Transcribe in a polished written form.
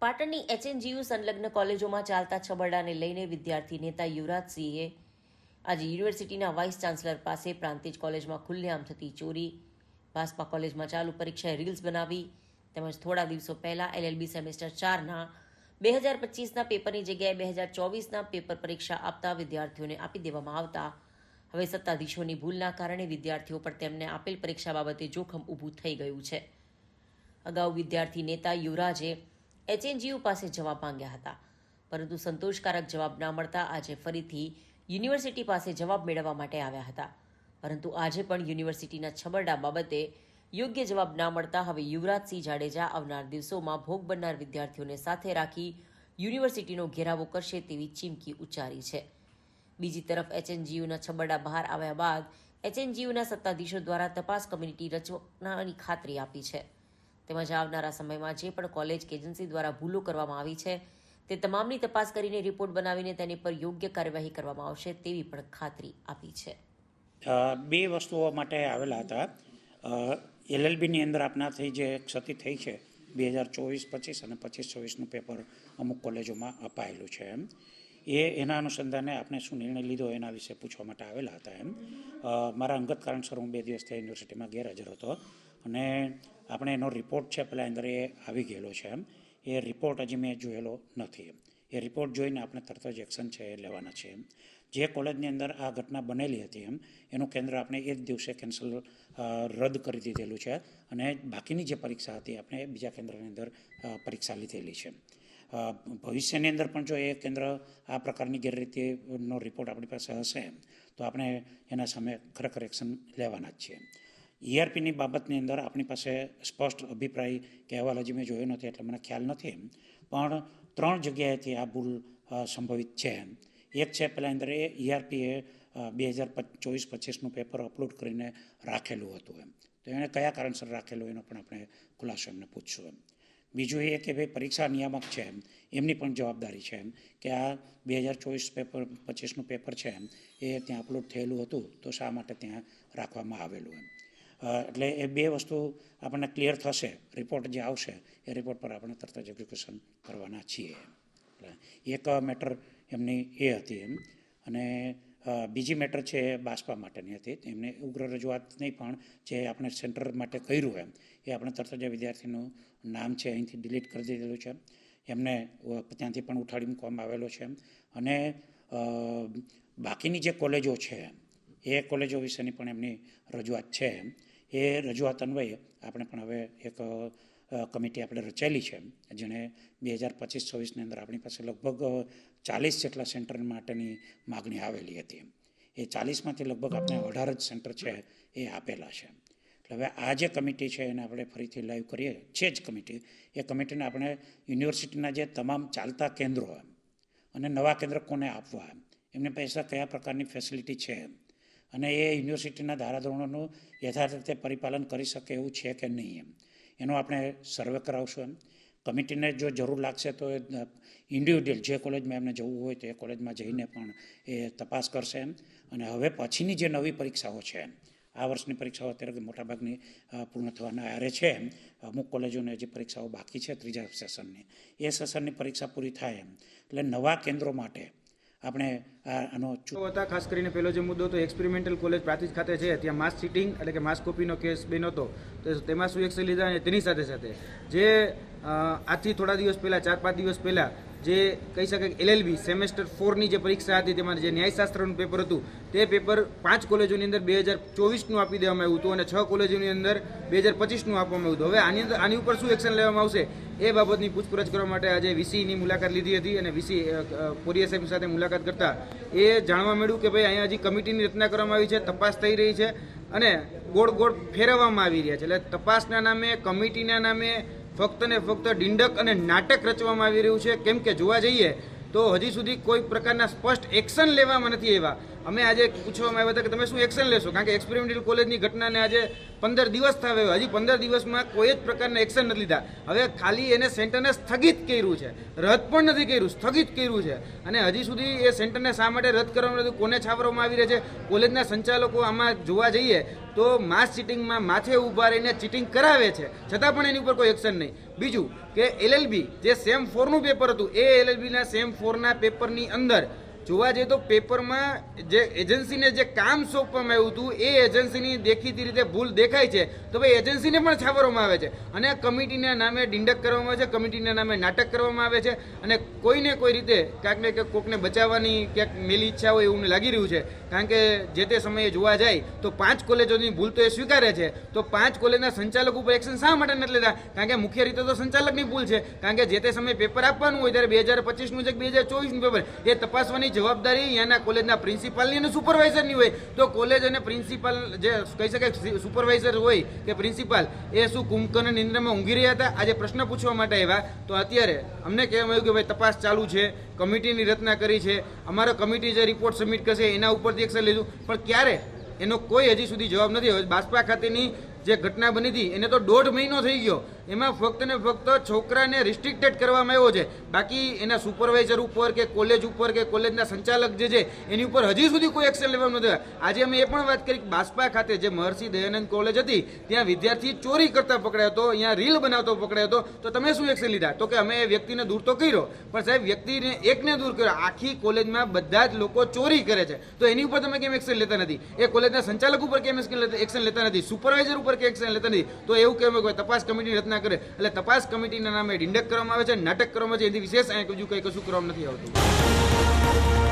પાટણની એચએનજીયુ સંલગ્ન કોલેજોમાં ચાલતા છબરડાને લઈને વિદ્યાર્થી નેતા યુવરાજસિંહે આજે યુનિવર્સિટીના વાઇસ ચાન્સલર પાસે પ્રાંતિજ કોલેજમાં ખુલ્લેઆમ થતી ચોરી, ભાસ્પા કોલેજમાં ચાલુ પરીક્ષાએ રીલ્સ બનાવી તેમજ થોડા દિવસો પહેલા એલએલબી સેમેસ્ટર 4ના 2025ના પેપરની જગ્યાએ 2024ના પેપર પરીક્ષા આપતા વિદ્યાર્થીઓને આપી દેવામાં આવતા હવે સત્તાધીશોની ભૂલના કારણે વિદ્યાર્થીઓ પર તેમને આપેલ પરીક્ષા બાબતે જોખમ ઊભું થઈ ગયું છે. અગાઉ વિદ્યાર્થી નેતા યુવરાજે એચએનજીયુ પાસે જવાબ માંગ્યા હતા, પરંતુ સંતોષકારક જવાબ ના મળતા આજે ફરીથી યુનિવર્સિટી પાસે જવાબ મેળવવા માટે આવ્યા હતા. પરંતુ આજે પણ યુનિવર્સિટીના છબરડા બાબતે યોગ્ય જવાબ ના મળતા હવે યુવરાજસિંહ જાડેજા આવનાર દિવસોમાં ભોગ બનનાર વિદ્યાર્થીઓને સાથે રાખી યુનિવર્સિટીનો ઘેરાવો કરશે તેવી ચીમકી ઉચ્ચારી છે. બીજી તરફ એચએનજીયુના છબરડા બહાર આવ્યા બાદ એચએનજીયુના સત્તાધીશો દ્વારા તપાસ કમિટી રચનાની ખાતરી આપી છે. તેમજ આવનારા સમયમાં જે પણ કોલેજ કે એજન્સી દ્વારા ભૂલો કરવામાં આવી છે તે તમામની તપાસ કરીને રિપોર્ટ બનાવીને તેની પર યોગ્ય કાર્યવાહી કરવામાં આવશે તેવી પણ ખાતરી આપી છે. બે વસ્તુઓ માટે આવેલા હતા. એલએલબીની અંદર આપનાથી જે ક્ષતિ થઈ છે 2024-25 અને 25-26નું પેપર અમુક કોલેજોમાં અપાયેલું છે એના અનુસંધાને આપણે શું નિર્ણય લીધો એના વિશે પૂછવા માટે આવેલા હતા. મારા અંગત કારણસર હું 2 દિવસથી યુનિવર્સિટીમાં ગેરહાજર હતો અને આપણે એનો રિપોર્ટ છે પહેલાં અંદર એ આવી ગયેલો છે. એ રિપોર્ટ હજી મેં જોયેલો નથી. એ રિપોર્ટ જોઈને આપણે તરત જ એક્શન છે એ લેવાના છે. જે કોલેજની અંદર આ ઘટના બનેલી હતી એનું કેન્દ્ર આપણે એ જ દિવસે રદ કરી દીધેલું છે અને બાકીની જે પરીક્ષા હતી આપણે બીજા કેન્દ્રની અંદર પરીક્ષા લીધેલી છે. ભવિષ્યની અંદર પણ જો એ કેન્દ્ર આ પ્રકારની ગેરરીતિનો રિપોર્ટ આપણી પાસે હશે તો આપણે એના સામે ખરેખર એક્શન લેવાના જ છીએ. ઈઆરપીની બાબતની અંદર આપણી પાસે સ્પષ્ટ અભિપ્રાય કે અહેવાલ હજી મેં જોયો નથી એટલે મને ખ્યાલ નથી, પણ 3 જગ્યાએથી આ ભૂલ સંભવિત છે. એક છે પહેલાં અંદર એ ઈઆરપીએ 2024-25નું પેપર અપલોડ કરીને રાખેલું હતું તો એણે કયા કારણસર રાખેલું એનો પણ આપણે ખુલાસો એમને પૂછશું. બીજું એ કે ભાઈ પરીક્ષા નિયામક છે એમની પણ જવાબદારી છે કે આ 2024-25નું પેપર છે એ ત્યાં અપલોડ થયેલું હતું તો શા માટે ત્યાં રાખવામાં આવેલું એટલે એ બે વસ્તુ આપણને ક્લિયર થશે. રિપોર્ટ જે આવશે એ રિપોર્ટ પર આપણે તરત જ એક્ઝિક્યુશન કરવાના છીએ. એક મેટર એમની એ હતી અને બીજી મેટર છે એ ભાસ્પા માટેની હતી. એમને ઉગ્ર રજૂઆત નહીં પણ જે આપણે સેન્ટર માટે કર્યું એ આપણે તરત જ વિદ્યાર્થીનું નામ છે અહીંથી ડિલીટ કરી દીધેલું છે. એમને ત્યાંથી પણ ઉઠાડી મૂકવામાં આવેલો છે અને બાકીની જે કોલેજો છે એ કોલેજો વિશેની પણ એમની રજૂઆત છે. એ રજૂઆત અન્વયે આપણે પણ હવે એક કમિટી આપણે રચાયેલી છે જેણે 2025-26ની અંદર આપણી પાસે લગભગ 40 જેટલા સેન્ટર માટેની માગણી આવેલી હતી. એ 40માંથી લગભગ આપણે 18 જ સેન્ટર છે એ આપેલા છે. એટલે હવે આ જે કમિટી છે એને આપણે ફરીથી લાઈવ કરીએ છે જ કમિટી. એ કમિટીને આપણે યુનિવર્સિટીના જે તમામ ચાલતા કેન્દ્રો અને નવા કેન્દ્ર કોને આપવા, એમને પૈસા કયા પ્રકારની ફેસિલિટી છે અને એ યુનિવર્સિટીના ધારાધોરણોનું યથાર્થ રીતે પરિપાલન કરી શકે એવું છે કે નહીં એનો આપણે સર્વે કરાવશું. કમિટીને જો જરૂર લાગશે તો ઇન્ડિવિડ્યુઅલ જે કોલેજમાં એમને જવું હોય તો એ કોલેજમાં જઈને પણ એ તપાસ કરશે. અને હવે પછીની જે નવી પરીક્ષાઓ છે, આ વર્ષની પરીક્ષાઓ અત્યારે મોટાભાગની પૂર્ણ થવાના આરે છે. અમુક કોલેજોને જે પરીક્ષાઓ બાકી છે 3જા સેશનની, એ સેશનની પરીક્ષા પૂરી થાય એટલે નવા કેન્દ્રો માટે આપણે આનો હતા. ખાસ કરીને પહેલો જે મુદ્દો હતો એક્સપેરિમેન્ટલ કોલેજ પ્રાંતિજ ખાતે છે ત્યાં માસ ચીટિંગ એટલે કે માસ કોપીનો કેસ બન્યો હતો તો તેમાં શું એક્શન લીધા અને તેની સાથે સાથે જે આજથી થોડા દિવસ પહેલાં 4-5 દિવસ પહેલાં જે કહી શકાય એલએલબી સેમેસ્ટર 4ની જે પરીક્ષા હતી તેમાં જે ન્યાયશાસ્ત્રનું પેપર હતું તે પેપર 5 કોલેજોની અંદર 2024નું આપી દેવામાં આવ્યું હતું અને 6 કોલેજોની અંદર 2025નું આપવામાં આવ્યું હતું. હવે આની ઉપર શું એક્શન લેવામાં આવશે એ બાબતની પૂછપરછ કરવા માટે આજે વીસીની મુલાકાત લીધી હતી અને વીસી પોરિયા સાહેબ સાથે મુલાકાત કરતા એ જાણવા મળ્યું કે ભાઈ અહીંયા હજી કમિટીની રચના કરવામાં આવી છે, તપાસ થઈ રહી છે અને ગોળ ફેરવવામાં આવી રહ્યા છે. એટલે તપાસના નામે, કમિટીના નામે ફક્ત ને ફક્ત ડિંડક અને નાટક રચવામાં આવી રહ્યું છે. કેમ કે જોવા જઈએ તો હજી સુધી કોઈ પ્રકારના સ્પષ્ટ એક્શન લેવામાં નથી આવ્યા અમે આજે પૂછવામાં આવ્યા હતા કે તમે શું એક્શન લેશો, કારણ કે એક્સપેરિમેન્ટલ કોલેજની ઘટનાને આજે 15 દિવસ થયા, હજી 15 દિવસમાં કોઈ જ પ્રકારના એક્શન નથી લીધા. હવે ખાલી એને સેન્ટરને સ્થગિત કર્યું છે, રદ પણ નથી કર્યું, સ્થગિત કર્યું છે. અને હજી સુધી એ સેન્ટરને શા માટે રદ કરવામાં નથી, કોને છાવરવામાં આવી રહે છે? કોલેજના સંચાલકો આમાં જોવા જઈએ તો માસ ચીટિંગમાં માથે ઊભા રહીને ચીટિંગ કરાવે છે, છતાં પણ એની ઉપર કોઈ એક્શન નહીં. બીજું કે એલએલબી જે સેમ 4નું પેપર હતું, એ એલએલબીના સેમ 4ના પેપરની અંદર જોવા જઈએ તો પેપરમાં જે એજન્સીને જે કામ સોંપવામાં આવ્યું હતું એ એજન્સીની દેખીતી રીતે ભૂલ દેખાય છે, તો ભાઈ એજન્સીને પણ છાવરવામાં આવે છે અને કમિટીના નામે ડિંડક કરવામાં આવે છે, કમિટીના નામે નાટક કરવામાં આવે છે. અને કોઈને કોઈ રીતે ક્યાંક ને ક્યાંક કોકને બચાવવાની ક્યાંક મેલી ઈચ્છા હોય એવું લાગી રહ્યું છે. કારણ કે જે તે સમયે જોવા જાય તો 5 કોલેજોની ભૂલ તો એ સ્વીકારે છે, તો 5 કોલેજના સંચાલક ઉપર એક્શન શા માટે નથી લેતા? કારણ કે મુખ્ય રીતે તો સંચાલકની ભૂલ છે, કારણ કે જે તે સમયે પેપર આપવાનું હોય ત્યારે 2025નું છે કે 2024નું પેપર એ તપાસવાની જવાબદારી અહીંયાના કોલેજના પ્રિન્સિપાલની અને સુપરવાઇઝરની હોય. તો કોલેજ અને પ્રિન્સિપાલ જે કહી શકાય સુપરવાઇઝર હોય કે પ્રિન્સિપાલ, એ શું કુંભકર્ણ નિંદ્રામાં ઊંઘી રહ્યા હતા? આજે પ્રશ્ન પૂછવા માટે આવ્યા તો અત્યારે અમને કહેવામાં આવ્યું કે ભાઈ તપાસ ચાલુ છે, કમિટીની રચના કરી છે, અમારો કમિટી જે રિપોર્ટ સબમિટ કરશે એના ઉપરથી એક્શન લીધું, પણ ક્યારે એનો કોઈ હજી સુધી જવાબ નથી. હવે બાસ્પા ખાતેની જે ઘટના બની હતી એને તો 1.5 મહિનો થઈ ગયો, એમાં ફક્ત ને ફક્ત છોકરાને રિસ્ટ્રિક્ટેડ કરવામાં આવ્યો છે, બાકી એના સુપરવાઇઝર ઉપર કે કોલેજ ઉપર કે કોલેજના સંચાલક જે છે એની ઉપર હજી સુધી કોઈ એક્શન લેવામાં નથી. આજે અમે એ પણ વાત કરી કે બાસ્પા ખાતે જે મહર્ષિ દયાનંદ કોલેજ હતી ત્યાં વિદ્યાર્થી ચોરી કરતા પકડાયો હતો, અહીંયા રીલ બનાવતો પકડાયો હતો, તો તમે શું એક્શન લીધા? તો કે અમે એ વ્યક્તિને દૂર તો કર્યો, પણ સાહેબ વ્યક્તિને એકને દૂર કર્યો, આખી કોલેજમાં બધા જ લોકો ચોરી કરે છે, તો એની ઉપર તમે કેમ એક્શન લેતા નથી? એ કોલેજના સંચાલક ઉપર કેમ એક્શન લેતા નથી? સુપરવાઇઝર ઉપર કે એક્શન લેતા નથી? તો એવું કહેવાય કે તપાસ કમિટી રચના કરે, એટલે તપાસ કમિટીના નામે ડિંડક કરવામાં આવે છે, નાટક કરવામાં આવે છે, એથી વિશેષ અહીંયા બીજું કંઈ કશું કરવામાં નથી આવતું.